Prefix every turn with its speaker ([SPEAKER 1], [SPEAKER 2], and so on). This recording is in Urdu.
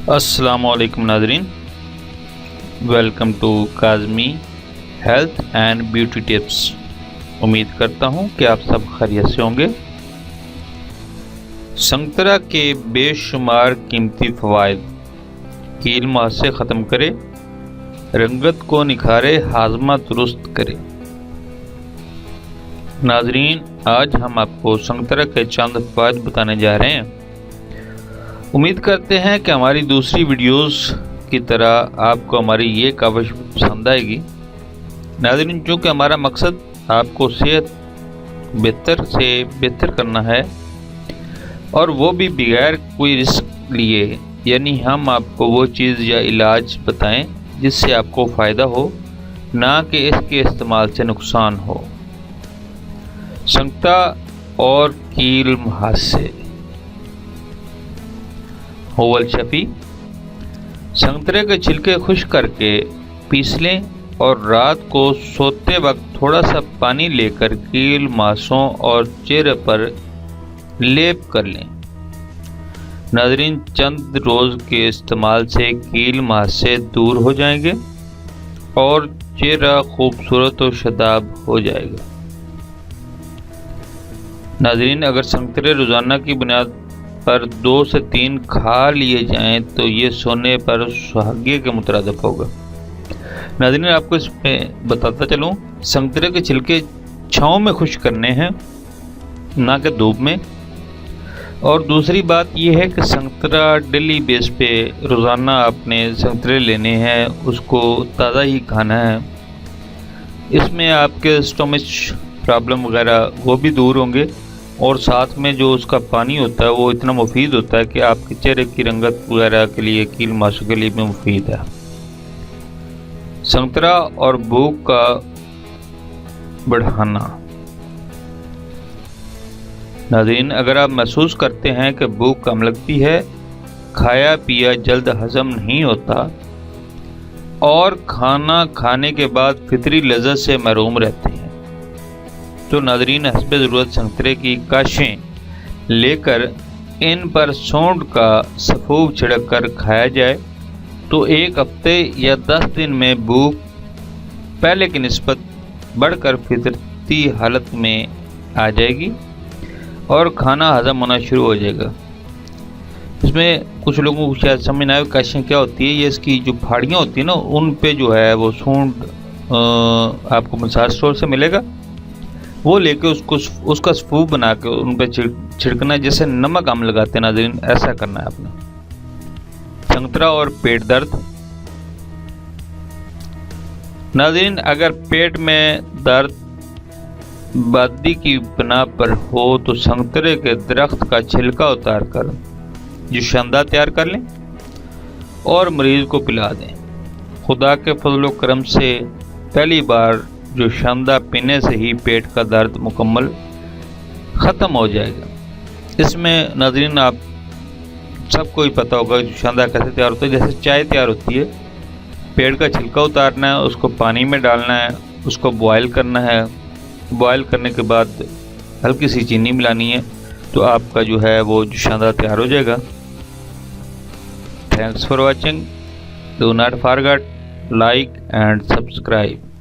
[SPEAKER 1] السلام علیکم ناظرین، welcome to Kazmi health and beauty tips. امید کرتا ہوں کہ آپ سب خیریت سے ہوں گے۔ سنگترا کے بے شمار قیمتی فوائد، کیل ماہ سے ختم کرے، رنگت کو نکھارے، ہاضمہ درست کرے۔ ناظرین، آج ہم آپ کو سنگترا کے چند فوائد بتانے جا رہے ہیں۔ امید کرتے ہیں کہ ہماری دوسری ویڈیوز کی طرح آپ کو ہماری یہ کاوش پسند آئے گی۔ ناظرین، چونکہ ہمارا مقصد آپ کو صحت بہتر سے بہتر کرنا ہے، اور وہ بھی بغیر کوئی رسک لیے، یعنی ہم آپ کو وہ چیز یا علاج بتائیں جس سے آپ کو فائدہ ہو، نہ کہ اس کے استعمال سے نقصان ہو۔ سنگترا اور کیل محاسے۔ ہوول شفی، سنگترے کے چھلکے خشک کر کے پیس لیں اور رات کو سوتے وقت تھوڑا سا پانی لے کر کیل ماسوں اور چہرے پر لیپ کر لیں۔ ناظرین، چند روز کے استعمال سے کیل ماسے دور ہو جائیں گے اور چہرہ خوبصورت و شاداب ہو جائے گا۔ ناظرین، اگر سنگترے روزانہ کی بنیاد پر 2 سے 3 کھا لیے جائیں تو یہ سونے پر سہاگے کے مترادف ہوگا۔ ناظرین، آپ کو اس میں بتاتا چلوں، سنگترے کے چھلکے چھاؤں میں خشک کرنے ہیں، نہ کہ دھوپ میں۔ اور دوسری بات یہ ہے کہ سنگترا ڈیلی بیس پہ روزانہ آپ نے سنگترے لینے ہیں، اس کو تازہ ہی کھانا ہے۔ اس میں آپ کے اسٹومچ پرابلم وغیرہ وہ بھی دور ہوں گے، اور ساتھ میں جو اس کا پانی ہوتا ہے وہ اتنا مفید ہوتا ہے کہ آپ کے چہرے کی رنگت وغیرہ کے لیے، کیل ماسوں کے لیے بھی مفید ہے۔ سنگترا اور بھوک کا بڑھانا۔ ناظرین، اگر آپ محسوس کرتے ہیں کہ بھوک کم لگتی ہے، کھایا پیا جلد ہضم نہیں ہوتا، اور کھانا کھانے کے بعد فطری لذت سے محروم رہتے ہیں، تو ناظرین حسب ضرورت سنگترے کی کاشیں لے کر ان پر سونڈ کا سفوف چھڑک کر کھایا جائے تو 1 ہفتے یا 10 دن میں بھوک پہلے کی نسبت بڑھ کر فطرتی حالت میں آ جائے گی اور کھانا ہضم ہونا شروع ہو جائے گا۔ اس میں کچھ لوگوں کو شاید سمجھ نہ آئے کاشیں کیا ہوتی ہے۔ یہ اس کی جو پھاڑیاں ہوتی ہیں نا، ان پہ جو ہے وہ سونڈ آپ کو مساج اسٹور سے ملے گا، وہ لے کے اس کا سفوف بنا کے ان پہ چھڑکنا، جیسے نمک ہم لگاتے ہیں۔ ناظرین، ایسا کرنا ہے آپ نے۔ سنگترا اور پیٹ درد۔ ناظرین، اگر پیٹ میں درد بادی کی بنا پر ہو تو سنگترے کے درخت کا چھلکا اتار کر جوشاندہ تیار کر لیں اور مریض کو پلا دیں۔ خدا کے فضل و کرم سے پہلی بار جوشاندہ پینے سے ہی پیٹ کا درد مکمل ختم ہو جائے گا۔ اس میں ناظرین آپ سب کو ہی پتہ ہوگا جوشاندہ کیسے تیار ہوتا ہے۔ جیسے چائے تیار ہوتی ہے، پیڑ کا چھلکا اتارنا ہے، اس کو پانی میں ڈالنا ہے، اس کو بوائل کرنا ہے، بوائل کرنے کے بعد ہلکی سی چینی ملانی ہے، تو آپ کا جو ہے وہ جوشاندہ تیار ہو جائے گا۔ Thanks for watching, do not forget like and subscribe.